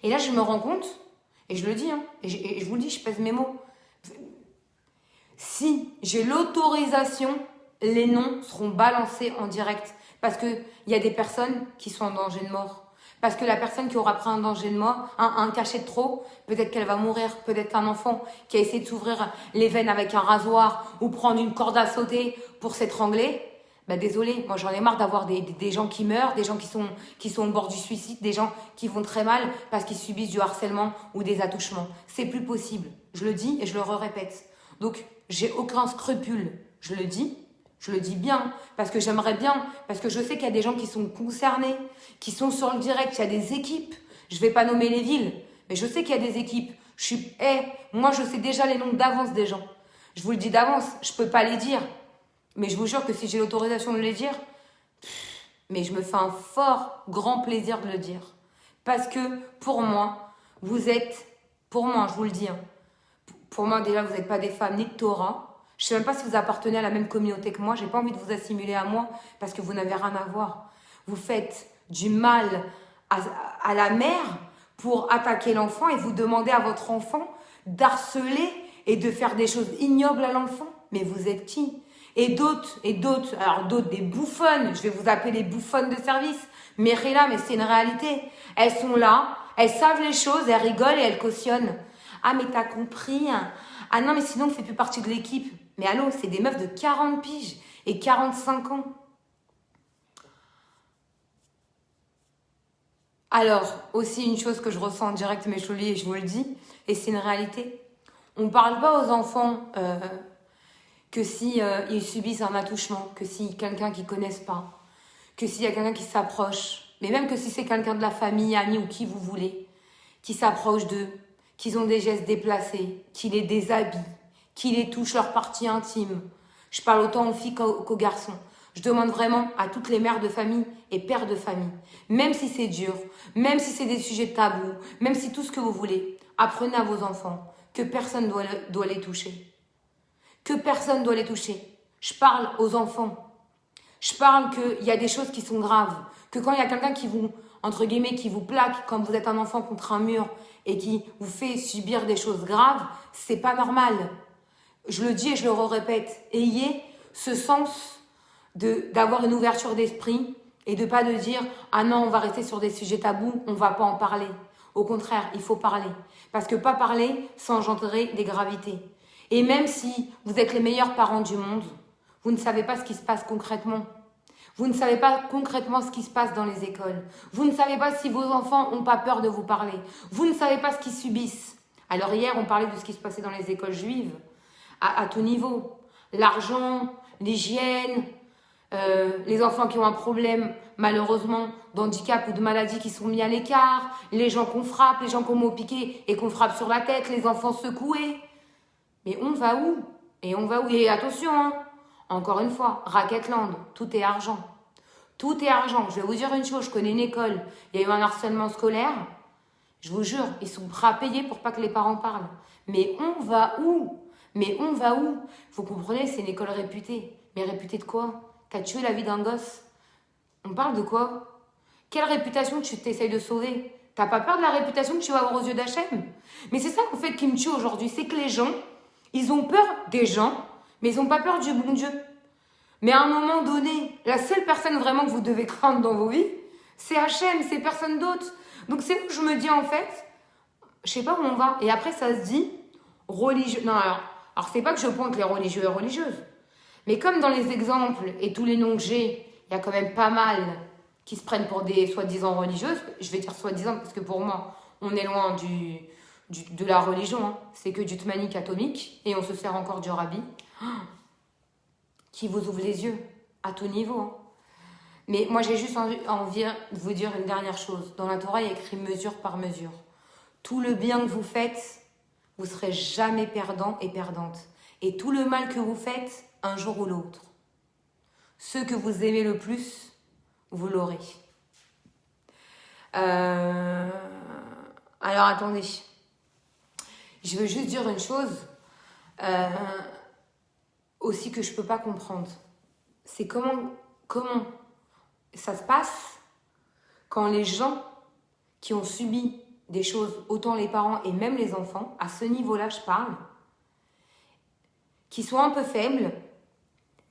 Et là, je me rends compte, et je le dis, hein, et je vous le dis, je pèse mes mots. Si j'ai l'autorisation, les noms seront balancés en direct parce qu'il y a des personnes qui sont en danger de mort. Parce que la personne qui aura pris un danger de mort, un cachet de trop, peut-être qu'elle va mourir. Peut-être qu'un enfant qui a essayé de s'ouvrir les veines avec un rasoir ou prendre une corde à sauter pour s'étrangler, bah désolé, moi j'en ai marre d'avoir des gens qui meurent, des gens qui sont au bord du suicide, des gens qui vont très mal parce qu'ils subissent du harcèlement ou des attouchements. C'est plus possible. Je le dis et je le répète. Donc, j'ai aucun scrupule. Je le dis bien, parce que j'aimerais bien, parce que je sais qu'il y a des gens qui sont concernés, qui sont sur le direct, il y a des équipes. Je ne vais pas nommer les villes, mais je sais qu'il y a des équipes. Moi, je sais déjà les noms d'avance des gens. Je vous le dis d'avance, je ne peux pas les dire. Mais je vous jure que si j'ai l'autorisation de les dire, mais je me fais un fort, grand plaisir de le dire. Parce que, pour moi, je vous le dis, hein, pour moi, déjà, vous n'êtes pas des femmes ni de Torah. Je ne sais même pas si vous appartenez à la même communauté que moi. Je n'ai pas envie de vous assimiler à moi parce que vous n'avez rien à voir. Vous faites du mal à la mère pour attaquer l'enfant et vous demandez à votre enfant d'harceler et de faire des choses ignobles à l'enfant. Mais vous êtes qui? Et d'autres, alors d'autres, des bouffonnes. Je vais vous appeler les bouffonnes de service. Mais c'est une réalité. Elles sont là, elles savent les choses, elles rigolent et elles cautionnent. Ah, mais t'as compris, hein. Ah non, mais sinon, on ne fait plus partie de l'équipe. Mais allô, c'est des meufs de 40 piges et 45 ans. Alors, aussi une chose que je ressens en direct, mes cholis, et je vous le dis, et c'est une réalité. On ne parle pas aux enfants que si ils subissent un attouchement, que si quelqu'un qu'ils ne connaissent pas, que s'il y a quelqu'un qui s'approche, mais même que si c'est quelqu'un de la famille, ami ou qui vous voulez, qui s'approche d'eux, qu'ils ont des gestes déplacés, qui les déshabillent, qui les touchent leur partie intime. Je parle autant aux filles qu'aux garçons. Je demande vraiment à toutes les mères de famille et pères de famille, même si c'est dur, même si c'est des sujets tabous, même si tout ce que vous voulez, apprenez à vos enfants que personne doit les toucher. Que personne doit les toucher. Je parle aux enfants. Je parle qu'il y a des choses qui sont graves. Que quand il y a quelqu'un qui vous entre guillemets, qui vous plaque quand vous êtes un enfant contre un mur et qui vous fait subir des choses graves, c'est pas normal. Je le dis et je le répète. Ayez ce sens d'avoir une ouverture d'esprit et de pas de dire « Ah non, on va rester sur des sujets tabous, on va pas en parler ». Au contraire, il faut parler. Parce que pas parler, ça engendrerait des gravités. Et même si vous êtes les meilleurs parents du monde, vous ne savez pas ce qui se passe concrètement. Vous ne savez pas concrètement ce qui se passe dans les écoles. Vous ne savez pas si vos enfants n'ont pas peur de vous parler. Vous ne savez pas ce qu'ils subissent. Alors hier, on parlait de ce qui se passait dans les écoles juives, à tout niveau. L'argent, l'hygiène, les enfants qui ont un problème, malheureusement, d'handicap ou de maladie qui sont mis à l'écart, les gens qu'on frappe, les gens qu'on met au piquet et qu'on frappe sur la tête, les enfants secoués. Mais on va où? Et on va où? Et attention, hein, encore une fois, Racketland, tout est argent. Tout est argent. Je vais vous dire une chose, je connais une école, il y a eu un harcèlement scolaire. Je vous jure, ils sont prêts à payer pour pas que les parents parlent. Mais on va où? Mais on va où? Vous comprenez, c'est une école réputée. Mais réputée de quoi? T'as tué la vie d'un gosse. On parle de quoi? Quelle réputation tu t'essayes de sauver? T'as pas peur de la réputation que tu vas avoir aux yeux d'Hachem? Mais c'est ça en fait qui me tue aujourd'hui, c'est que les gens, ils ont peur des gens, mais ils n'ont pas peur du bon Dieu. Mais à un moment donné, la seule personne vraiment que vous devez craindre dans vos vies, c'est Hachem, c'est personne d'autre. Donc c'est où je me dis en fait, je sais pas où on va. Et après ça se dit religieux. Non, alors c'est pas que je pointe les religieux et religieuses. Mais comme dans les exemples et tous les noms que j'ai, il y a quand même pas mal qui se prennent pour des soi-disant religieuses. Je vais dire soi-disant parce que pour moi, on est loin de la religion. Hein. C'est que du tmanique atomique et on se sert encore du rabbi. Qui vous ouvre les yeux à tout niveau. Hein. Mais moi, j'ai juste envie de vous dire une dernière chose. Dans la Torah, il y a écrit mesure par mesure. Tout le bien que vous faites, vous ne serez jamais perdant et perdante. Et tout le mal que vous faites, un jour ou l'autre. Ceux que vous aimez le plus, vous l'aurez. Alors, attendez. Je veux juste dire une chose aussi que je ne peux pas comprendre. C'est comment ça se passe quand les gens qui ont subi des choses, autant les parents et même les enfants, à ce niveau-là, je parle, qui sont un peu faibles,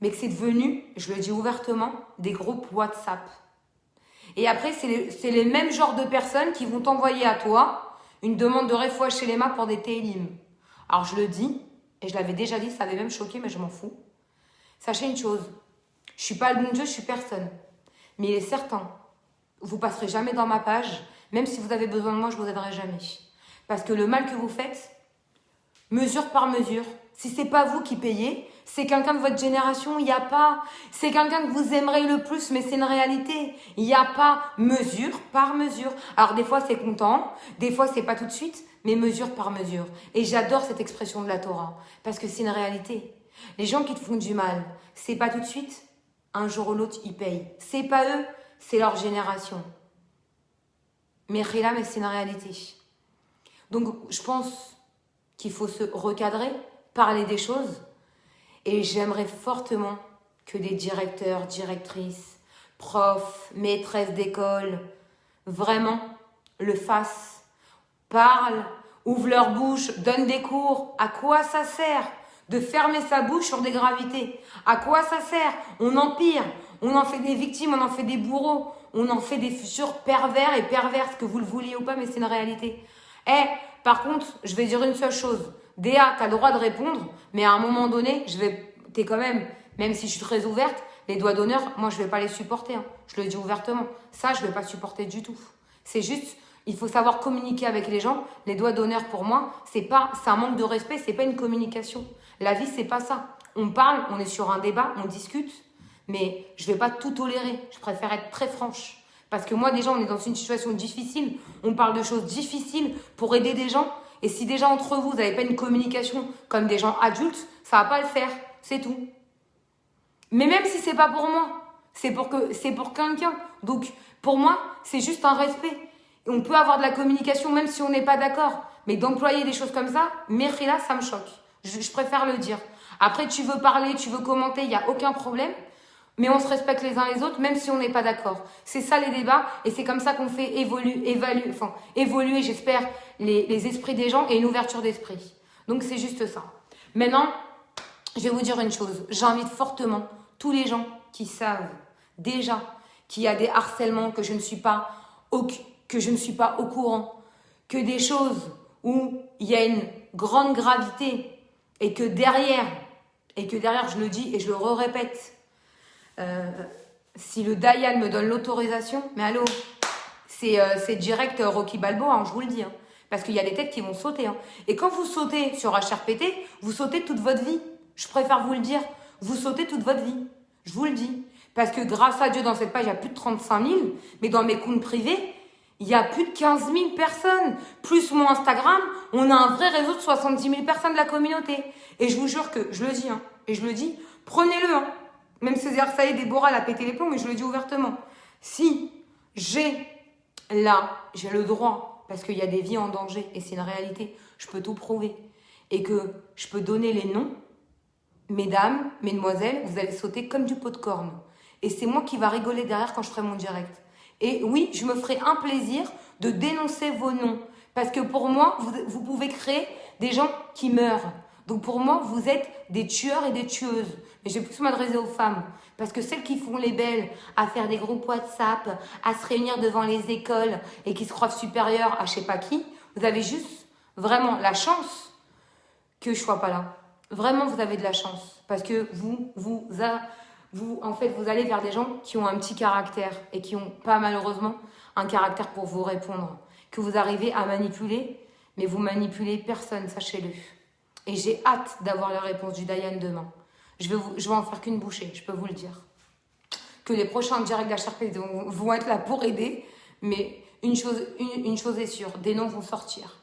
mais que c'est devenu, je le dis ouvertement, des groupes WhatsApp. Et après, c'est les mêmes genres de personnes qui vont t'envoyer à toi une demande de refoua chez les mains pour des télim. Alors je le dis, et je l'avais déjà dit, ça avait même choqué, mais je m'en fous. Sachez une chose, je suis pas le bon Dieu, je suis personne. Mais il est certain, vous passerez jamais dans ma page, même si vous avez besoin de moi, je vous aiderai jamais. Parce que le mal que vous faites, mesure par mesure, si c'est pas vous qui payez, c'est quelqu'un de votre génération, il n'y a pas. C'est quelqu'un que vous aimerez le plus, mais c'est une réalité. Il n'y a pas mesure par mesure. Alors des fois c'est content, des fois c'est pas tout de suite, mais mesure par mesure. Et j'adore cette expression de la Torah, parce que c'est une réalité. Les gens qui te font du mal, c'est pas tout de suite, un jour ou l'autre ils payent. C'est pas eux, c'est leur génération. Mais c'est une réalité. Donc je pense qu'il faut se recadrer, parler des choses. Et j'aimerais fortement que des directeurs, directrices, profs, maîtresses d'école, vraiment le fassent, parlent, ouvrent leur bouche, donnent des cours. À quoi ça sert de fermer sa bouche sur des gravités? À quoi ça sert? On empire, on en fait des victimes, on en fait des bourreaux, on en fait des futurs pervers et perverses, que vous le vouliez ou pas, mais c'est une réalité. Par contre, je vais dire une seule chose. Déa, tu as le droit de répondre, mais à un moment donné, t'es quand même si je suis très ouverte, les doigts d'honneur, moi, je vais pas les supporter. Hein. Je le dis ouvertement. Ça, je vais pas supporter du tout. C'est juste, il faut savoir communiquer avec les gens. Les doigts d'honneur, pour moi, c'est un manque de respect, c'est pas une communication. La vie, c'est pas ça. On parle, on est sur un débat, on discute, mais je vais pas tout tolérer. Je préfère être très franche. Parce que moi, déjà, on est dans une situation difficile. On parle de choses difficiles pour aider des gens. Et si déjà entre vous, vous n'avez pas une communication comme des gens adultes, ça va pas le faire. C'est tout. Mais même si c'est pas pour moi, c'est pour quelqu'un. Donc, pour moi, c'est juste un respect. Et on peut avoir de la communication même si on n'est pas d'accord. Mais d'employer des choses comme ça, Mechila, ça me choque. Je préfère le dire. Après, tu veux parler, tu veux commenter, il n'y a aucun problème. mais on se respecte les uns les autres, même si on n'est pas d'accord. C'est ça les débats, et c'est comme ça qu'on fait évoluer, j'espère, les esprits des gens et une ouverture d'esprit. Donc c'est juste ça. Maintenant, je vais vous dire une chose. J'invite fortement tous les gens qui savent déjà qu'il y a des harcèlements, que je ne suis pas au courant, que des choses où il y a une grande gravité et que derrière, je le dis et je le répète, si le Dayan me donne l'autorisation, mais allô, c'est direct Rocky Balboa, hein, je vous le dis. Hein, parce qu'il y a des têtes qui vont sauter. Hein. Et quand vous sautez sur HRPT, vous sautez toute votre vie. Je préfère vous le dire. Vous sautez toute votre vie. Je vous le dis. Parce que grâce à Dieu, dans cette page, il y a plus de 35 000. Mais dans mes comptes privés, il y a plus de 15 000 personnes. Plus mon Instagram, on a un vrai réseau de 70 000 personnes de la communauté. Et je vous jure que, je le dis, hein, et je le dis, prenez-le. Hein. Même César Saïd et Déborah l'a pété les plombs, mais je le dis ouvertement. Si j'ai le droit, parce qu'il y a des vies en danger, et c'est une réalité, je peux tout prouver, et que je peux donner les noms, mesdames, mesdemoiselles, vous allez sauter comme du pot de corne. Et c'est moi qui va rigoler derrière quand je ferai mon direct. Et oui, je me ferai un plaisir de dénoncer vos noms. Parce que pour moi, vous pouvez créer des gens qui meurent. Donc pour moi, vous êtes des tueurs et des tueuses. Mais je vais plus m'adresser aux femmes. Parce que celles qui font les belles à faire des groupes WhatsApp, à se réunir devant les écoles et qui se croient supérieures à je sais pas qui, vous avez juste vraiment la chance que je sois pas là. Vraiment, vous avez de la chance. Parce que vous allez vers des gens qui ont un petit caractère et qui n'ont pas malheureusement un caractère pour vous répondre. Que vous arrivez à manipuler, mais vous manipulez personne, sachez-le. Et j'ai hâte d'avoir la réponse du Dayan demain. Je vais en faire qu'une bouchée, je peux vous le dire. Que les prochains directs d'HRP vont être là pour aider, mais une chose est sûre, des noms vont sortir.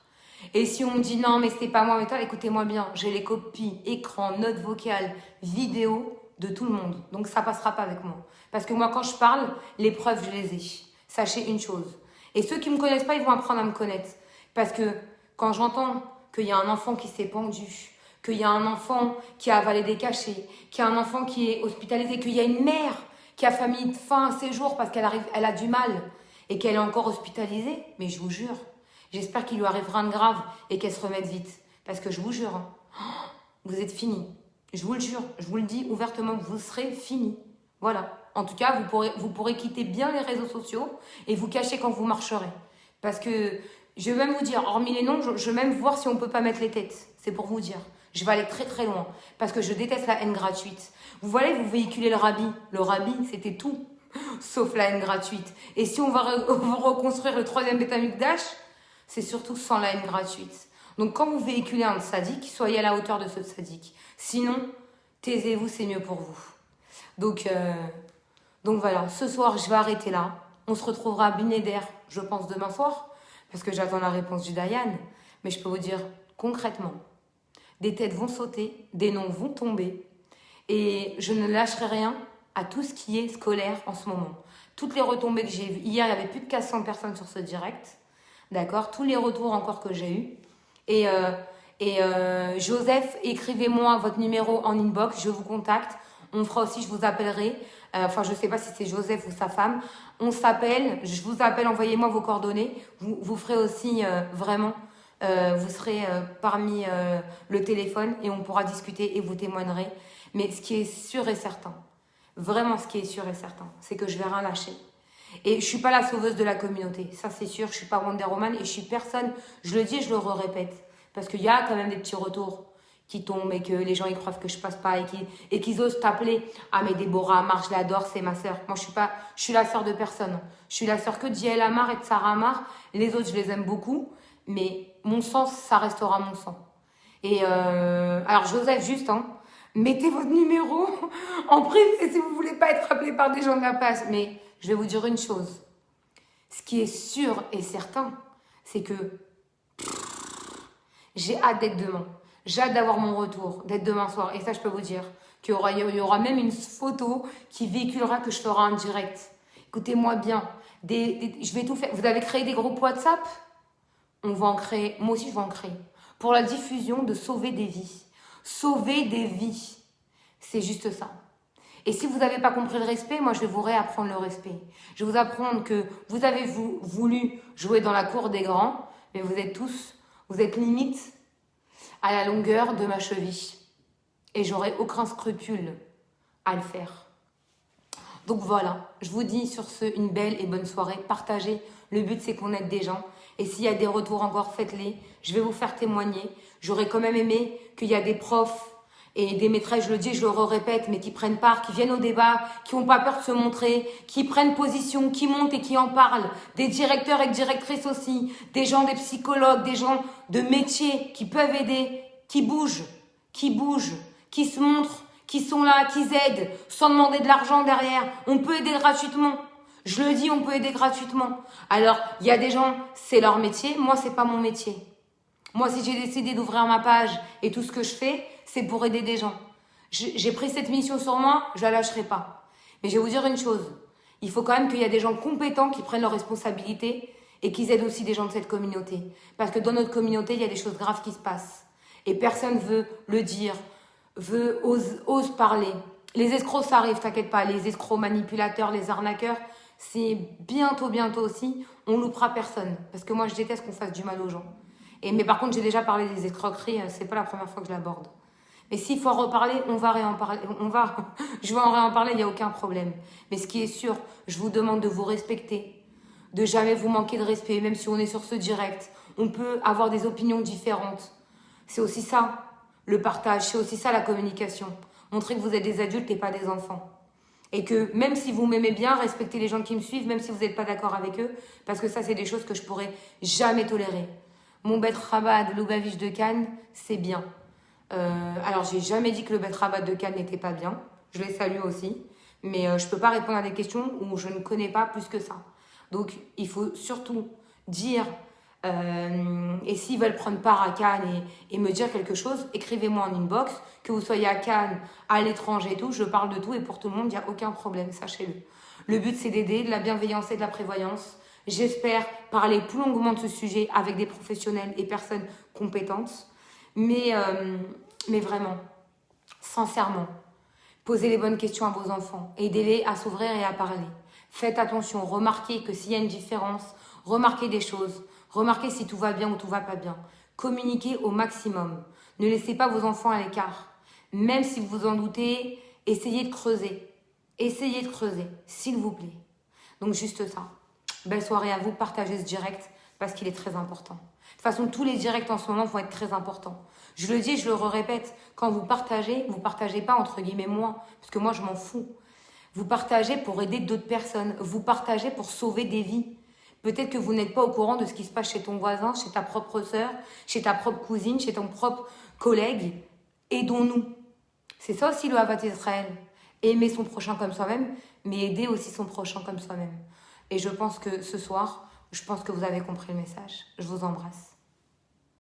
Et si on me dit non, mais c'est pas moi, mais toi, écoutez-moi bien, j'ai les copies, écran, notes vocales, vidéo de tout le monde. Donc ça passera pas avec moi. Parce que moi, quand je parle, les preuves, je les ai. Sachez une chose. Et ceux qui me connaissent pas, ils vont apprendre à me connaître. Parce que quand j'entends qu'il y a un enfant qui s'est pendu, qu'il y a un enfant qui a avalé des cachets, qu'il y a un enfant qui est hospitalisé, qu'il y a une mère qui a mis fin à ses jours parce elle a du mal et qu'elle est encore hospitalisée, mais je vous jure, j'espère qu'il lui arrive rien de grave et qu'elle se remette vite. Parce que je vous jure, hein, vous êtes finis. Je vous le jure, je vous le dis ouvertement, vous serez finis. Voilà. En tout cas, vous pourrez quitter bien les réseaux sociaux et vous cacher quand vous marcherez. Parce que je vais même vous dire, hormis les noms, je vais même voir si on ne peut pas mettre les têtes. C'est pour vous dire. Je vais aller très très loin. Parce que je déteste la haine gratuite. Vous voyez, vous véhiculez le Rabbi. Le Rabbi, c'était tout. Sauf la haine gratuite. Et si on va reconstruire le 3e Beth Amikdash, c'est surtout sans la haine gratuite. Donc quand vous véhiculez un sadique, soyez à la hauteur de ce sadique. Sinon, taisez-vous, c'est mieux pour vous. Donc voilà, ce soir, je vais arrêter là. On se retrouvera à Binéder, je pense, demain soir, parce que j'attends la réponse du Dayan. Mais je peux vous dire concrètement, des têtes vont sauter, des noms vont tomber, et je ne lâcherai rien à tout ce qui est scolaire en ce moment. Toutes les retombées que j'ai vues, hier, il y avait plus de 400 personnes sur ce direct, d'accord? Tous les retours encore que j'ai eus. Et Joseph, écrivez-moi votre numéro en inbox, je vous contacte. On fera aussi, je vous appellerai. Enfin, je ne sais pas si c'est Joseph ou sa femme. On s'appelle, je vous appelle, envoyez-moi vos coordonnées. Vous ferez aussi vraiment, vous serez parmi le téléphone et on pourra discuter et vous témoignerez. Mais ce qui est sûr et certain, vraiment ce qui est sûr et certain, c'est que je vais rien lâcher. Et je ne suis pas la sauveuse de la communauté, ça c'est sûr. Je ne suis pas Wonder Woman et je suis personne. Je le dis et je le répète. Parce qu'il y a quand même des petits retours qui tombent et que les gens ils croient que je passe pas et qu'ils osent t'appeler. Ah mais Déborah Amar, je l'adore, c'est ma sœur. Moi je suis la sœur de personne. Je suis la sœur que de Jaël Amar et de Sarah Amar. Les autres je les aime beaucoup, mais mon sang ça restera mon sang. Et alors Joseph juste, hein, mettez votre numéro en privé si vous voulez pas être appelé par des gens de la place. Mais je vais vous dire une chose. Ce qui est sûr et certain, c'est que j'ai hâte d'être demain. J'ai hâte d'avoir mon retour, d'être demain soir. Et ça, je peux vous dire qu'il y aura même une photo qui véhiculera que je ferai un direct. Écoutez-moi bien. Je vais tout faire. Vous avez créé des groupes WhatsApp? On va en créer. Moi aussi, je vais en créer. Pour la diffusion de sauver des vies. Sauver des vies. C'est juste ça. Et si vous n'avez pas compris le respect, moi, je vais vous réapprendre le respect. Je vais vous apprendre que vous avez voulu jouer dans la cour des grands, mais vous êtes limite à la longueur de ma cheville. Et j'aurai aucun scrupule à le faire. Donc voilà, je vous dis sur ce, une belle et bonne soirée. Partagez. Le but, c'est qu'on aide des gens. Et s'il y a des retours encore, faites-les. Je vais vous faire témoigner. J'aurais quand même aimé qu'il y a des profs et des maîtresses, je le dis, je le répète, mais qui prennent part, qui viennent au débat, qui n'ont pas peur de se montrer, qui prennent position, qui montent et qui en parlent. Des directeurs et directrices aussi. Des gens, des psychologues, des gens de métier qui peuvent aider, qui bougent, qui se montrent, qui sont là, qui aident, sans demander de l'argent derrière. On peut aider gratuitement. Je le dis, on peut aider gratuitement. Alors, il y a des gens, c'est leur métier. Moi, c'est pas mon métier. Moi, si j'ai décidé d'ouvrir ma page et tout ce que je fais, c'est pour aider des gens. J'ai pris cette mission sur moi, je la lâcherai pas. Mais je vais vous dire une chose. Il faut quand même qu'il y ait des gens compétents qui prennent leurs responsabilités et qui aident aussi des gens de cette communauté. Parce que dans notre communauté, il y a des choses graves qui se passent. Et personne veut le dire, ose parler. Les escrocs, ça arrive, t'inquiète pas. Les escrocs manipulateurs, les arnaqueurs, c'est bientôt aussi, on loupera personne. Parce que moi, je déteste qu'on fasse du mal aux gens. Mais par contre, j'ai déjà parlé des escroqueries, c'est pas la première fois que je l'aborde. Mais s'il faut en reparler, on va réen-parler. Je vais en réen-parler, il n'y a aucun problème. Mais ce qui est sûr, je vous demande de vous respecter, de jamais vous manquer de respect, même si on est sur ce direct. On peut avoir des opinions différentes. C'est aussi ça, le partage, c'est aussi ça la communication. Montrer que vous êtes des adultes et pas des enfants. Et que même si vous m'aimez bien, respectez les gens qui me suivent, même si vous n'êtes pas d'accord avec eux, parce que ça, c'est des choses que je pourrais jamais tolérer. Mon Bet Rabat de Lubavitch de Cannes, c'est bien. Alors, j'ai jamais dit que le Bet Rabat de Cannes n'était pas bien. Je les salue aussi. Mais je peux pas répondre à des questions où je ne connais pas plus que ça. Donc, il faut surtout dire... et s'ils veulent prendre part à Cannes et me dire quelque chose, écrivez-moi en inbox. Que vous soyez à Cannes, à l'étranger et tout, je parle de tout et pour tout le monde, il n'y a aucun problème, sachez-le. Le but, c'est d'aider, de la bienveillance et de la prévoyance. J'espère parler plus longuement de ce sujet avec des professionnels et personnes compétentes. Mais vraiment, sincèrement, posez les bonnes questions à vos enfants. Aidez-les à s'ouvrir et à parler. Faites attention, remarquez que s'il y a une différence, remarquez des choses. Remarquez si tout va bien ou tout va pas bien. Communiquez au maximum. Ne laissez pas vos enfants à l'écart. Même si vous vous en doutez, essayez de creuser. Essayez de creuser, s'il vous plaît. Donc juste ça. Belle soirée à vous, partagez ce direct parce qu'il est très important. De toute façon, tous les directs en ce moment vont être très importants. Je le dis, je le répète, quand vous partagez pas entre guillemets moi, parce que moi je m'en fous. Vous partagez pour aider d'autres personnes. Vous partagez pour sauver des vies. Peut-être que vous n'êtes pas au courant de ce qui se passe chez ton voisin, chez ta propre sœur, chez ta propre cousine, chez ton propre collègue. Aidons-nous. C'est ça aussi le Ahavat Israël. Aimer son prochain comme soi-même, mais aider aussi son prochain comme soi-même. Et je pense que ce soir, je pense que vous avez compris le message. Je vous embrasse.